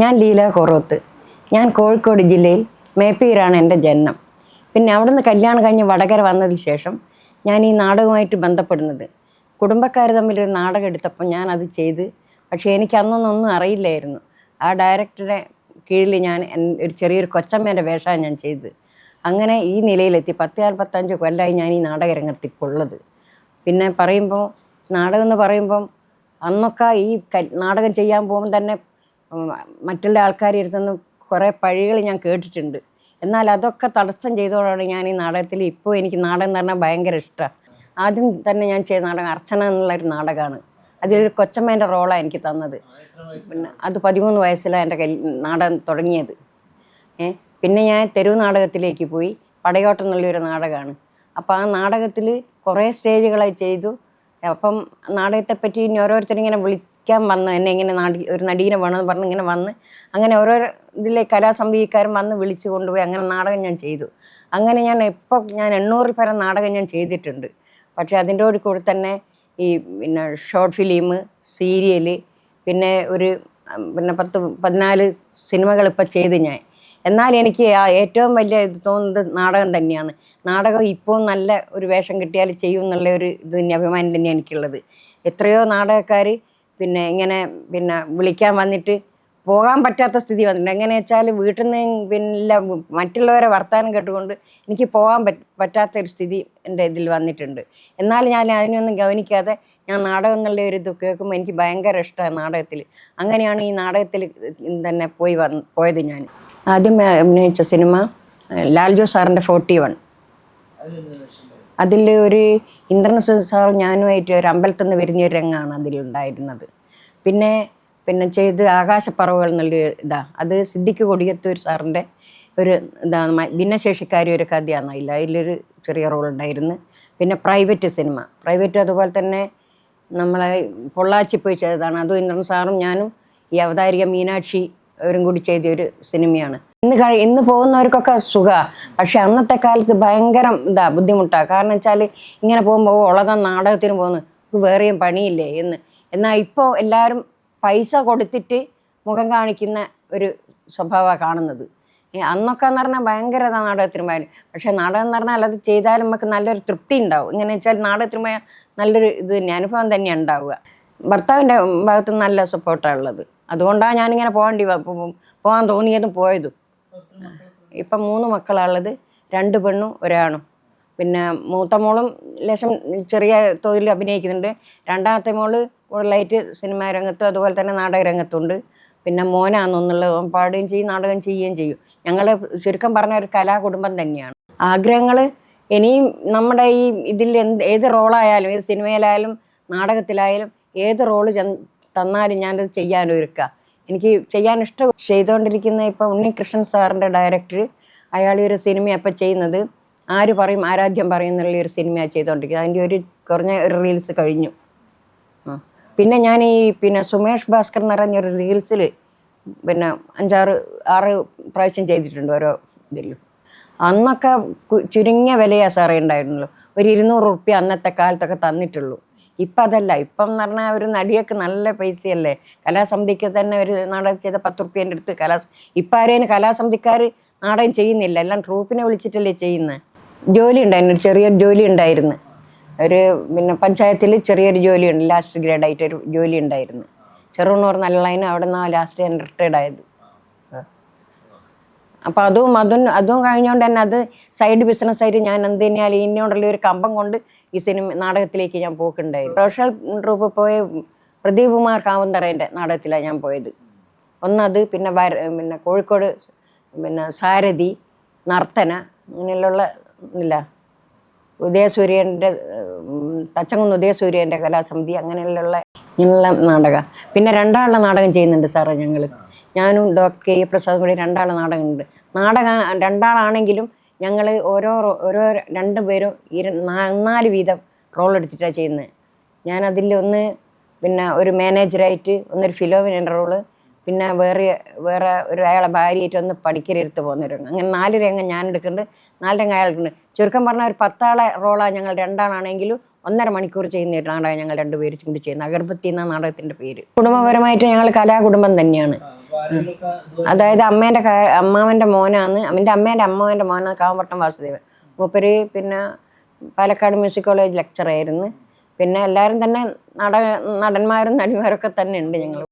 ഞാൻ ലീല കൊറോത്ത്. ഞാൻ കോഴിക്കോട് ജില്ലയിൽ മേപ്പയൂരാണ് എൻ്റെ ജനനം. പിന്നെ അവിടുന്ന് കല്യാണം കഴിഞ്ഞ് വടകര വന്നതിന് ശേഷം ഞാൻ ഈ നാടകവുമായിട്ട് ബന്ധപ്പെടുന്നത്. കുടുംബക്കാർ തമ്മിലൊരു നാടകം എടുത്തപ്പോൾ ഞാൻ അത് ചെയ്ത്. പക്ഷേ എനിക്ക് അന്നൊന്നും അറിയില്ലായിരുന്നു. ആ ഡയറക്ടറുടെ കീഴിൽ ഞാൻ ഒരു ചെറിയൊരു കൊച്ചമ്മേൻ്റെ വേഷമാണ് ഞാൻ ചെയ്തത്. അങ്ങനെ ഈ നിലയിലെത്തി. 45 കൊല്ലമായി ഞാൻ ഈ നാടകരംഗത്ത് ഇപ്പോൾ ഉള്ളത്. പിന്നെ പറയുമ്പോൾ നാടകം എന്ന് പറയുമ്പം അന്നൊക്കെ ഈ നാടകം ചെയ്യാൻ പോകുമ്പോൾ തന്നെ മറ്റുള്ള ആൾക്കാർ ഇരുന്ന് കുറേ പഴികൾ ഞാൻ കേട്ടിട്ടുണ്ട്. എന്നാൽ അതൊക്കെ തടസ്സം ചെയ്തതോടാണ് ഞാൻ ഈ നാടകത്തിൽ ഇപ്പോൾ എനിക്ക് നാടകം എന്ന് പറഞ്ഞാൽ ഭയങ്കര ഇഷ്ടമാണ്. ആദ്യം തന്നെ ഞാൻ ചെയ്ത നാടകം അർച്ചന എന്നുള്ളൊരു നാടകമാണ്. അതിലൊരു കൊച്ചമ്മേൻ്റെ റോളാണ് എനിക്ക് തന്നത്. പിന്നെ അത് 13 വയസ്സിലാണ് എൻ്റെ നാടകം തുടങ്ങിയത്. പിന്നെ ഞാൻ തെരുവ് നാടകത്തിലേക്ക് പോയി. പടയോട്ടം എന്നുള്ളൊരു നാടകമാണ്. അപ്പോൾ ആ നാടകത്തിൽ കുറേ സ്റ്റേജുകളായി ചെയ്തു. അപ്പം നാടകത്തെപ്പറ്റി ഇനി ഓരോരുത്തരിങ്ങനെ വിളിക്കാൻ വന്ന് എന്നെ ഇങ്ങനെ ഒരു നടീനെ വേണമെന്ന് പറഞ്ഞ് ഇങ്ങനെ വന്ന് അങ്ങനെ ഓരോ ഇതിലെ കലാസമിതിക്കാരും വന്ന് വിളിച്ചു കൊണ്ടുപോയി അങ്ങനെ നാടകം ഞാൻ ചെയ്തു. അങ്ങനെ ഞാൻ 800 പരം നാടകം ഞാൻ ചെയ്തിട്ടുണ്ട്. പക്ഷേ അതിൻ്റെ കൂടെ തന്നെ ഈ പിന്നെ ഷോർട്ട് ഫിലിം, സീരിയൽ, പിന്നെ 14 സിനിമകൾ ഇപ്പം ചെയ്ത് ഞാൻ. എന്നാൽ എനിക്ക് ഏറ്റവും വലിയ ഇത് തോന്നുന്നത് നാടകം തന്നെയാണ്. നാടകം ഇപ്പോൾ നല്ല ഒരു വേഷം കിട്ടിയാൽ ചെയ്യും എന്നുള്ള ഒരു ഇത് തന്നെ അഭിമാനം തന്നെയാണ് എനിക്കുള്ളത്. എത്രയോ നാടകക്കാർ ഇങ്ങനെ വിളിക്കാൻ വന്നിട്ട് പോകാൻ പറ്റാത്ത സ്ഥിതി വന്നിട്ടുണ്ട്. എങ്ങനെയാ വെച്ചാൽ വീട്ടിൽ നിന്ന് മറ്റുള്ളവരെ വർത്തമാനം കേട്ടുകൊണ്ട് എനിക്ക് പോകാൻ പറ്റാത്തൊരു സ്ഥിതി എൻ്റെ ഇതിൽ വന്നിട്ടുണ്ട്. എന്നാൽ ഞാൻ അതിനൊന്നും ഗവനിക്കാതെ ഞാൻ നാടകം എന്നുള്ള ഒരു ഇത് കേൾക്കുമ്പോൾ എനിക്ക് ഭയങ്കര ഇഷ്ടമാണ് നാടകത്തിൽ. അങ്ങനെയാണ് ഈ നാടകത്തിൽ തന്നെ പോയത്. ഞാൻ ആദ്യം അഭിനയിച്ച സിനിമ ലാൽജോ സാറിൻ്റെ 41. അതിൽ ഒരു ഇന്ദ്രൻസ് സാറും ഞാനുമായിട്ട് ഒരു അമ്പലത്തിൽ നിന്ന് വിരിഞ്ഞൊരു രംഗമാണ് അതിലുണ്ടായിരുന്നത്. പിന്നെ ചെയ്ത് ആകാശപ്പറവുകൾ എന്നുള്ള അത് സിദ്ദിഖ് കൊടിയത്തൂർ സാറിൻ്റെ ഒരു ഭിന്നശേഷിക്കാരി ഒരു കഥയാണ്. അതിലൊരു ചെറിയ റോൾ ഉണ്ടായിരുന്നു. പിന്നെ പ്രൈവറ്റ് സിനിമ, അതുപോലെ തന്നെ നമ്മളെ പൊള്ളാച്ചി പോയി ചെയ്തതാണ്. അതും ഇന്ദ്രൻ സാറും ഞാനും ഈ അവതാരിക മീനാക്ഷി അവരും കൂടി ചെയ്തൊരു സിനിമയാണ്. ഇന്ന് പോകുന്നവർക്കൊക്കെ സുഖമാണ്. പക്ഷെ അന്നത്തെ കാലത്ത് ഭയങ്കര ബുദ്ധിമുട്ടാണ്. കാരണം വെച്ചാൽ ഇങ്ങനെ പോകുമ്പോൾ ഉള്ളതാ നാടകത്തിന് പോകുന്നു, വേറെയും പണിയില്ലേ എന്ന്. എന്നാൽ ഇപ്പോൾ എല്ലാവരും പൈസ കൊടുത്തിട്ട് മുഖം കാണിക്കുന്ന ഒരു സ്വഭാവമാണ് കാണുന്നത്. അന്നൊക്കെ എന്ന് പറഞ്ഞാൽ ഭയങ്കര നാടകത്തിന് പോയാൽ. പക്ഷേ നാടകം എന്ന് പറഞ്ഞാൽ അത് ചെയ്താലും നമുക്ക് നല്ലൊരു തൃപ്തി ഉണ്ടാവും. ഇങ്ങനെ വെച്ചാൽ നാടകത്തിന് പോയാൽ നല്ലൊരു ഇത് തന്നെ അനുഭവം തന്നെയാണ് ഉണ്ടാവുക. ഭർത്താവിൻ്റെ ഭാഗത്ത് നല്ല സപ്പോർട്ടാണ് ഉള്ളത്. അതുകൊണ്ടാണ് ഞാനിങ്ങനെ പോകാൻ തോന്നിയതും പോയതും. ഇപ്പം 3 മക്കളാണുള്ളത്, 2 പെണ്ണും 1 ആണും. പിന്നെ മൂത്ത മോളും ലേശം ചെറിയ തോതിൽ അഭിനയിക്കുന്നുണ്ട്. രണ്ടാമത്തെ മോള് കൂടുതലായിട്ട് സിനിമാ രംഗത്തും അതുപോലെ തന്നെ നാടക രംഗത്തുണ്ട്. പിന്നെ മോനാണെന്നുള്ളത് പാടുകയും ചെയ്യും, നാടകം ചെയ്യുകയും ചെയ്യും. ഞങ്ങൾ ചുരുക്കം പറഞ്ഞ ഒരു കലാകുടുംബം തന്നെയാണ്. ആഗ്രഹങ്ങൾ ഇനിയും നമ്മുടെ ഈ ഇതിൽ ഏത് റോളായാലും, ഏത് സിനിമയിലായാലും നാടകത്തിലായാലും ഏത് റോള് തന്നാലും ഞാനത് ചെയ്യാനൊരുക്കുക. എനിക്ക് ചെയ്യാൻ ഇഷ്ടം. ചെയ്തുകൊണ്ടിരിക്കുന്ന ഇപ്പം ഉണ്ണികൃഷ്ണൻ സാറിൻ്റെ ഡയറക്ടർ, അയാൾ ഒരു സിനിമ അപ്പം ചെയ്യുന്നത് ആര് പറയും ആരാധ്യം പറയും എന്നുള്ള ഒരു സിനിമയാണ് ചെയ്തുകൊണ്ടിരിക്കുന്നത്. അതിൻ്റെ ഒരു കുറഞ്ഞ ഒരു റീൽസ് കഴിഞ്ഞു. പിന്നെ ഞാൻ ഈ സുമേഷ് ഭാസ്കർ എന്ന് പറഞ്ഞൊരു റീൽസിൽ 5-6 പ്രാവശ്യം ചെയ്തിട്ടുണ്ട് ഓരോ ഇതിലും. അന്നൊക്കെ ചുരുങ്ങിയ വിലയാണ് സാറേ ഉണ്ടായിരുന്നുള്ളൂ. ഒരു 200 റുപ്യ അന്നത്തെ കാലത്തൊക്കെ തന്നിട്ടുള്ളൂ. ഇപ്പം അതല്ല. ഇപ്പം എന്ന് പറഞ്ഞാൽ ഒരു നടിയൊക്കെ നല്ല പൈസയല്ലേ. കലാസമിതിക്ക് തന്നെ ഒരു നാടകം ചെയ്ത 10 റുപ്യേൻ്റെ അടുത്ത് ഇപ്പം ആരെയും കലാസമിതിക്കാർ നാടകം ചെയ്യുന്നില്ല. എല്ലാം ട്രൂപ്പിനെ വിളിച്ചിട്ടല്ലേ ചെയ്യുന്നത്. ജോലി ഉണ്ടായിരുന്നു, ഒരു ചെറിയൊരു ജോലി ഉണ്ടായിരുന്നു. ഒരു പഞ്ചായത്തിൽ ചെറിയൊരു ജോലിയുണ്ട്, ലാസ്റ്റ് ഗ്രേഡായിട്ടൊരു ജോലി ഉണ്ടായിരുന്നു. ചെറുണ്ണൂർ നല്ലതിന് അവിടെ നിന്നാണ് ലാസ്റ്റ് ഞാൻ റിട്ടയർഡ് ആയത്. അപ്പോൾ അതും കഴിഞ്ഞുകൊണ്ട് തന്നെ അത് സൈഡ് ബിസിനസ്സായിട്ട് ഞാൻ എന്ത് തന്നെയാൽ ഇതിനോടുള്ള ഒരു കമ്പം കൊണ്ട് ഈ നാടകത്തിലേക്ക് ഞാൻ പോക്കുണ്ടായിരുന്നു. പ്രൊഫഷണൽ ട്രൂപ്പ് പോയ പ്രദീപ് കുമാർ കാവന്തറേൻ്റെ നാടകത്തിലാണ് ഞാൻ പോയത്. ഒന്നത് പിന്നെ കോഴിക്കോട് സാരഥി, നർത്തന, അങ്ങനെയുള്ള ഉദയസൂര്യൻ്റെ തച്ചങ്കുന്ന് ഉദയസൂര്യൻ്റെ കലാസമിതി, അങ്ങനെയുള്ള നാടകം. പിന്നെ 2 ആളുടെ നാടകം ചെയ്യുന്നുണ്ട് സാറേ. ഞാനും ഡോക്ടർ കെ പ്രസാദും കൂടി 2 ആളുടെ നാടകമുണ്ട്. 2 ആളാണെങ്കിലും ഞങ്ങൾ ഓരോ 2 പേരും 4 വീതം റോൾ എടുത്തിട്ടാണ് ചെയ്യുന്നത്. ഞാനതിൽ ഒന്ന് ഒരു മാനേജറായിട്ട്, ഒന്നൊരു ഫിലോമിനൻ്റെ റോള്, പിന്നെ വേറെ ഒരു അയാളെ ഭാര്യയായിട്ട് ഒന്ന് പടിക്കരെടുത്ത് പോകുന്ന രംഗം. അങ്ങനെ 4 രംഗം ഞാൻ എടുക്കുന്നുണ്ട്, 4 രംഗം അയാൾ എടുക്കുന്നുണ്ട്. ചുരുക്കം പറഞ്ഞാൽ ഒരു 10 ആളെ റോളാണ് ഞങ്ങൾ. 2 ആളാണെങ്കിലും 1.5 മണിക്കൂർ ചെയ്യുന്ന ഒരു നാടകം ഞങ്ങൾ രണ്ടുപേരും കൂടി ചെയ്യുന്നത്. അഗർബത്തി എന്ന നാടകത്തിൻ്റെ പേര്. കുടുംബപരമായിട്ട് ഞങ്ങൾ കലാകുടുംബം തന്നെയാണ്. അതായത് അമ്മാവൻ്റെ മോനാണ്, എൻ്റെ അമ്മേൻ്റെ അമ്മാവൻ്റെ മോനാണ് കാവമ്പട്ടം വാസുദേവൻ. മൂപ്പര് പിന്നെ പാലക്കാട് മ്യൂസിക് കോളേജ് ലെക്ചറായിരുന്നു. പിന്നെ എല്ലാവരും തന്നെ നടന്മാരും നടിമാരൊക്കെ തന്നെ ഉണ്ട് ഞങ്ങൾ.